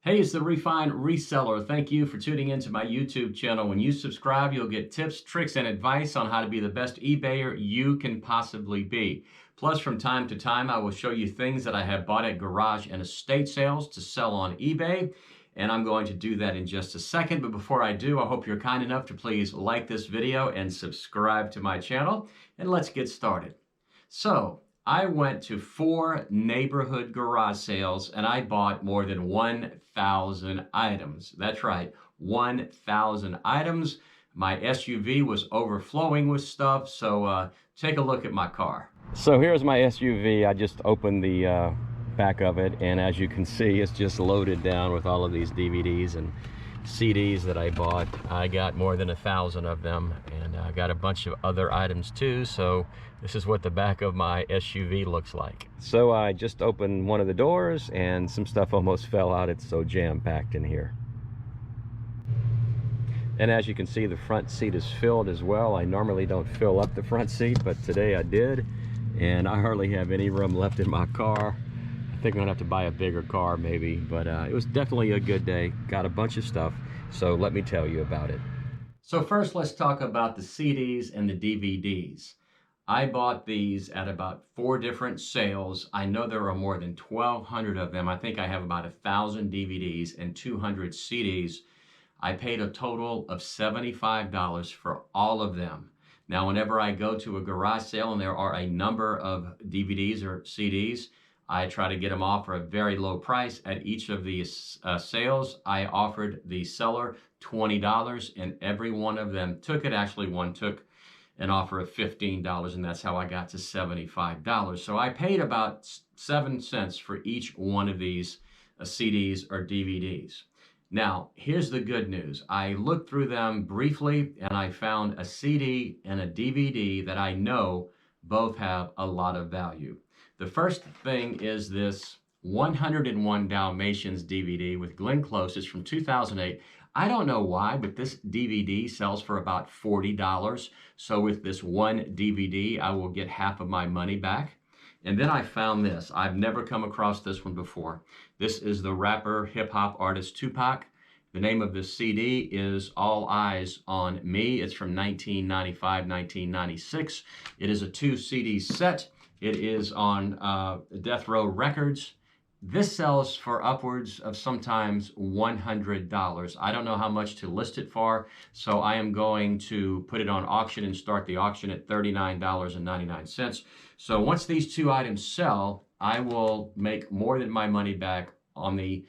Hey, it's the Refined Reseller. Thank you for tuning into my YouTube channel. When you subscribe, you'll get tips, tricks, and advice on how to be the best eBayer you can possibly be. Plus, from time to time, I will show you things that I have bought at garage and estate sales to sell on eBay. And I'm going to do that in just a second. But before I do, I hope you're kind enough to please like this video and subscribe to my channel. And let's get started. So, I went to 4 neighborhood garage sales and I bought more than 1,000 items. That's right, 1,000 items. My SUV was overflowing with stuff, so take a look at my car. So here's my SUV. I just opened the back of it, and as you can see, it's just loaded down with all of these DVDs and CDs that I bought. I got more than 1,000 of them, and I got a bunch of other items too, so this is what the back of my SUV looks like. So I just opened one of the doors and some stuff almost fell out. It's so jam-packed in here. And as you can see, the front seat is filled as well. I normally don't fill up the front seat, but today I did, and I hardly have any room left in my car. I think I'm gonna have to buy a bigger car maybe, but it was definitely a good day. Got a bunch of stuff, so let me tell you about it. So first, let's talk about the CDs and the DVDs. I bought these at about 4 different sales. I know there are more than 1,200 of them. I think I have about 1,000 DVDs and 200 CDs. I paid a total of $75 for all of them. Now, whenever I go to a garage sale and there are a number of DVDs or CDs, I try to get them off for a very low price. At each of these sales, I offered the seller $20, and every one of them took it. Actually, one took an offer of $15, and that's how I got to $75. So I paid about 7 cents for each one of these CDs or DVDs. Now, here's the good news. I looked through them briefly, and I found a CD and a DVD that I know both have a lot of value. The first thing is this 101 Dalmatians DVD with Glenn Close. It's from 2008. I don't know why, but this DVD sells for about $40. So with this one DVD, I will get half of my money back. And then I found this. I've never come across this one before. This is the rapper hip-hop artist Tupac. The name of this CD is All Eyes on Me. It's from 1995, 1996. It is a 2 CD set. It is on Death Row Records. This sells for upwards of sometimes $100. I don't know how much to list it for, so I am going to put it on auction and start the auction at $39.99. So once these 2 items sell, I will make more than my money back on the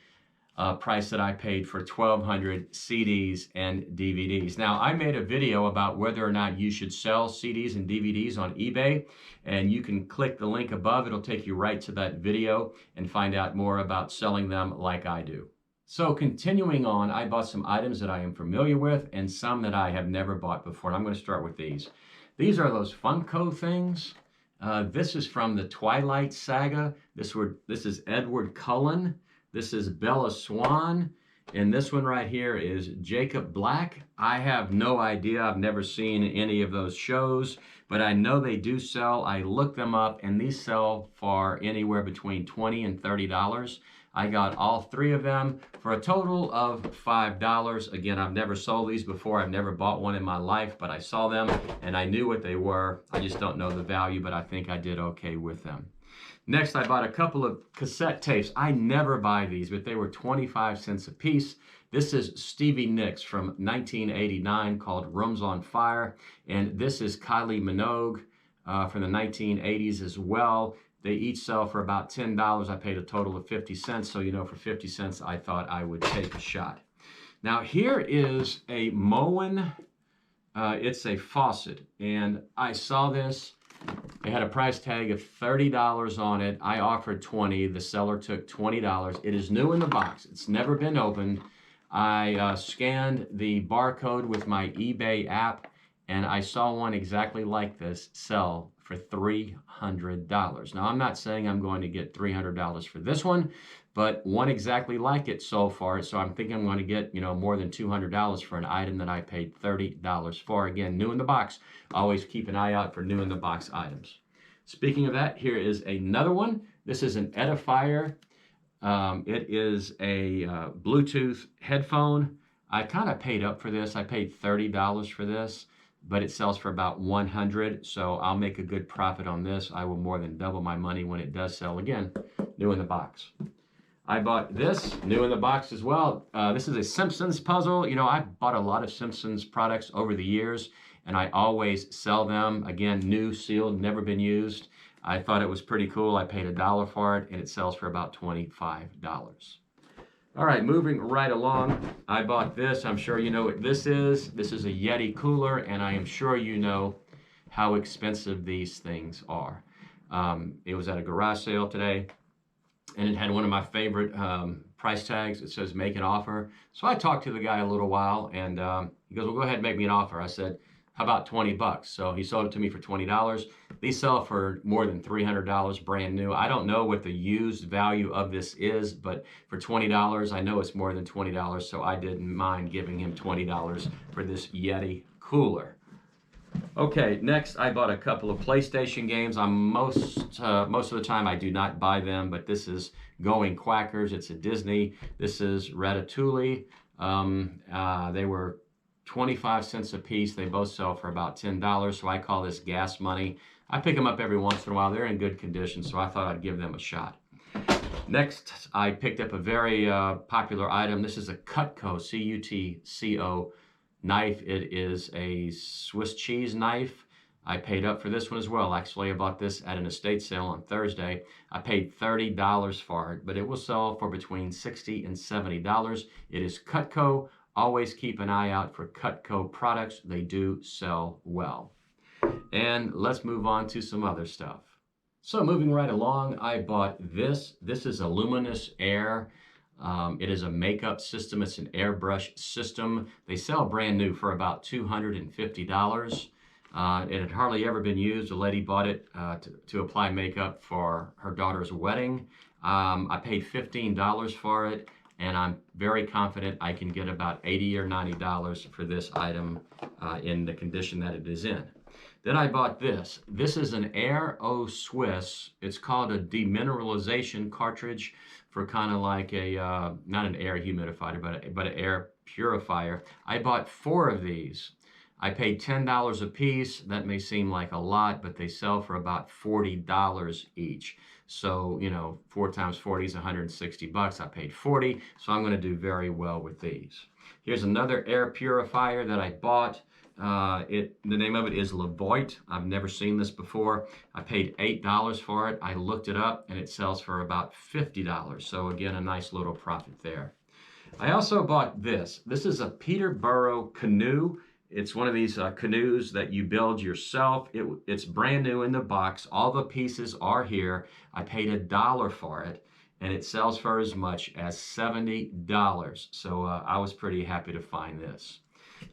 price that I paid for 1,200 CDs and DVDs. Now, I made a video about whether or not you should sell CDs and DVDs on eBay, and you can click the link above. It'll take you right to that video and find out more about selling them like I do. So continuing on, I bought some items that I am familiar with and some that I have never bought before. And I'm going to start with these. These are those Funko things. This is from the Twilight Saga. This is Edward Cullen. This is Bella Swan, and this one right here is Jacob Black. I have no idea. I've never seen any of those shows, but I know they do sell. I looked them up, and these sell for anywhere between $20 and $30. I got all 3 of them for a total of $5. Again, I've never sold these before. I've never bought one in my life, but I saw them, and I knew what they were. I just don't know the value, but I think I did okay with them. Next, I bought a couple of cassette tapes. I never buy these, but they were 25 cents a piece. This is Stevie Nicks from 1989 called Rooms on Fire. And this is Kylie Minogue from the 1980s as well. They each sell for about $10. I paid a total of 50 cents. So, for 50 cents, I thought I would take a shot. Now, here is a Moen. It's a faucet. And I saw this. It had a price tag of $30 on it. I offered $20. The seller took $20. It is new in the box. It's never been opened. I scanned the barcode with my eBay app, and I saw one exactly like this sell for $300. Now, I'm not saying I'm going to get $300 for this one, but one exactly like it so far. So I'm thinking I'm going to get, more than $200 for an item that I paid $30 for. Again, new in the box. Always keep an eye out for new in the box items. Speaking of that, here is another one. This is an Edifier It is a Bluetooth headphone. I kind of paid up for this. I paid $30 for this, but it sells for about $100, so I'll make a good profit on this. I will more than double my money when it does sell. Again, new in the box. I bought this, new in the box as well. This is a Simpsons puzzle. You know, I bought a lot of Simpsons products over the years, and I always sell them. Again, new, sealed, never been used. I thought it was pretty cool. I paid $1 for it, and it sells for about $25. All right, moving right along, I bought this. I'm sure you know what this is. This is a Yeti cooler, and I am sure you know how expensive these things are. It was at a garage sale today, and it had one of my favorite price tags. It says make an offer. So I talked to the guy a little while, and he goes, well, go ahead and make me an offer. I said, how about 20 bucks? So he sold it to me for $20. These sell for more than $300 brand new. I don't know what the used value of this is, but for $20, I know it's more than $20, so I didn't mind giving him $20 for this Yeti cooler. Okay, next I bought a couple of PlayStation games. Most of the time I do not buy them, but this is Going Quackers. It's a Disney. This is Ratatouille. They were 25 cents a piece. They both sell for about $10, so I call this gas money. I pick them up every once in a while. They're in good condition, so I thought I'd give them a shot. Next, I picked up a very popular item. This is a Cutco, C-U-T-C-O knife. It is a Swiss cheese knife. I paid up for this one as well. Actually, I bought this at an estate sale on Thursday. I paid $30 for it, but it will sell for between $60 and $70. It is Cutco. Always keep an eye out for Cutco products. They do sell well. And let's move on to some other stuff. So moving right along, I bought this. This is a Luminous Air. It is a makeup system. It's an airbrush system. They sell brand new for about $250. It had hardly ever been used. A lady bought it to apply makeup for her daughter's wedding. I paid $15 for it, and I'm very confident I can get about $80 or $90 for this item in the condition that it is in. Then I bought this. This is an Air O Swiss. It's called a demineralization cartridge for kind of like a, not an air humidifier, but an air purifier. I bought 4 of these. I paid $10 a piece. That may seem like a lot, but they sell for about $40 each. So, you know, 4 times 40 is 160 bucks. I paid 40, so I'm going to do very well with these. Here's another air purifier that I bought. The name of it is Levoit. I've never seen this before. I paid $8 for it. I looked it up, and it sells for about $50. So again, a nice little profit there. I also bought this. This is a Peterborough canoe. It's one of these canoes that you build yourself. It's brand new in the box. All the pieces are here. I paid $1 for it, and it sells for as much as $70. So I was pretty happy to find this.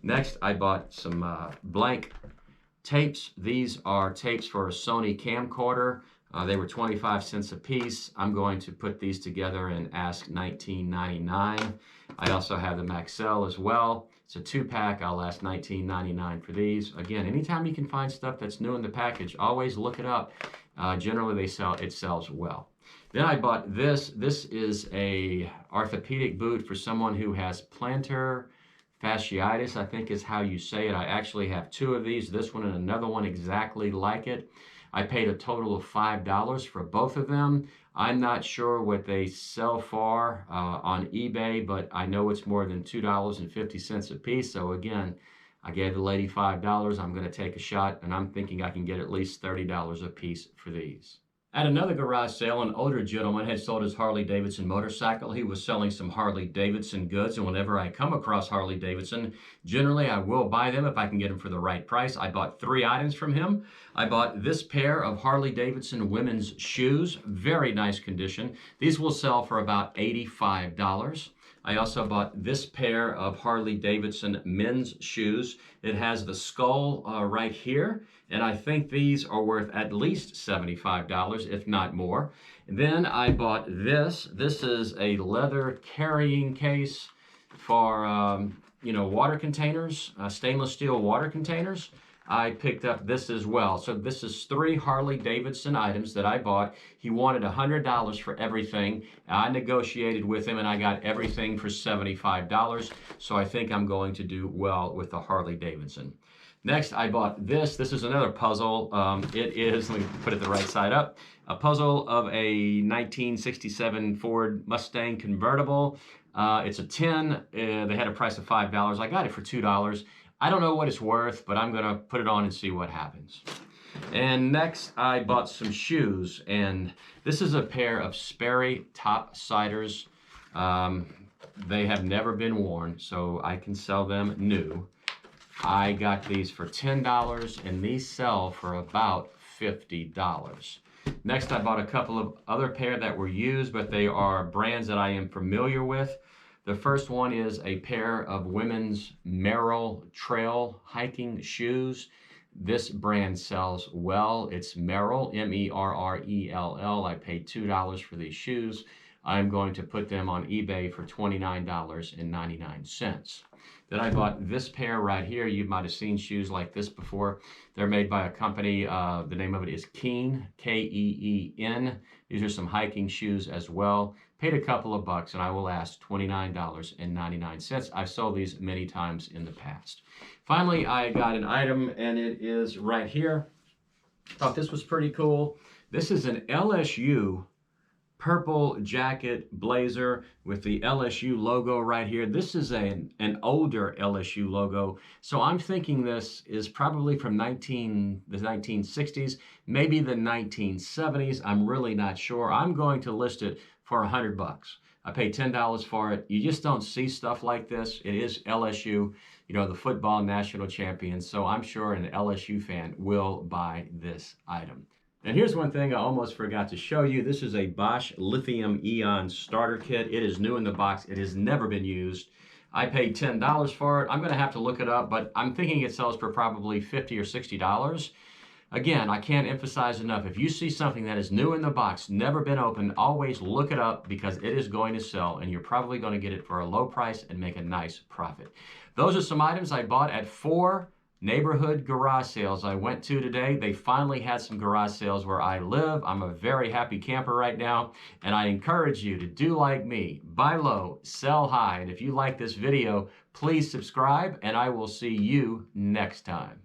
Next, I bought some blank tapes. These are tapes for a Sony camcorder. They were 25 cents a piece. I'm going to put these together and ask $19.99. I also have the Maxell as well. It's a 2-pack. I'll ask $19.99 for these. Again, anytime you can find stuff that's new in the package, always look it up. Generally, it sells well. Then I bought this. This is a orthopedic boot for someone who has plantar fasciitis, I think is how you say it. I actually have 2 of these, this one and another one exactly like it. I paid a total of $5 for both of them. I'm not sure what they sell for on eBay, but I know it's more than $2.50 a piece. So again, I gave the lady $5. I'm going to take a shot, and I'm thinking I can get at least $30 a piece for these. At another garage sale, an older gentleman had sold his Harley Davidson motorcycle. He was selling some Harley Davidson goods, and whenever I come across Harley Davidson, generally I will buy them if I can get them for the right price. I bought 3 items from him. I bought this pair of Harley Davidson women's shoes, very nice condition. These will sell for about $85. I also bought this pair of Harley Davidson men's shoes. It has the skull right here, and I think these are worth at least $75, if not more. And then I bought this. This is a leather carrying case for, water containers, stainless steel water containers. I picked up this as well. So this is 3 Harley Davidson items that I bought. He wanted $100 for everything. I negotiated with him and I got everything for $75. So I think I'm going to do well with the Harley Davidson. Next, I bought this. This is another puzzle. It is, let me put it the right side up, a puzzle of a 1967 Ford Mustang convertible. It's a 10. They had a price of $5. I got it for $2. I don't know what it's worth, but I'm gonna put it on and see what happens. And next, I bought some shoes, and this is a pair of Sperry Topsiders. They have never been worn, so I can sell them new. I got these for $10, and these sell for about $50. Next, I bought a couple of other pair that were used, but they are brands that I am familiar with. The first one is a pair of women's Merrell trail hiking shoes. This brand sells well. It's Merrell, M-E-R-R-E-L-L. I paid $2 for these shoes. I'm going to put them on eBay for $29.99. Then I bought this pair right here. You might have seen shoes like this before. They're made by a company. The name of it is Keen, K-E-E-N. These are some hiking shoes as well. Paid a couple of bucks, and I will ask $29.99. I've sold these many times in the past. Finally, I got an item, and it is right here. Thought this was pretty cool. This is an LSU purple jacket blazer with the LSU logo right here. This is an older LSU logo, so I'm thinking this is probably from the 1960s, maybe the 1970s. I'm really not sure. I'm going to list it for $100 bucks. I paid $10 for it. You just don't see stuff like this. It is LSU, you know, the football national champions, so I'm sure an LSU fan will buy this item. And here's one thing I almost forgot to show you. This is a Bosch lithium-ion starter kit. It is new in the box. It has never been used. I paid $10 for it. I'm going to have to look it up, but I'm thinking it sells for probably $50 or $60. Again, I can't emphasize enough. If you see something that is new in the box, never been opened, always look it up because it is going to sell, and you're probably going to get it for a low price and make a nice profit. Those are some items I bought at 4 neighborhood garage sales I went to today. They finally had some garage sales where I live. I'm a very happy camper right now, and I encourage you to do like me. Buy low, sell high. And if you like this video, please subscribe, and I will see you next time.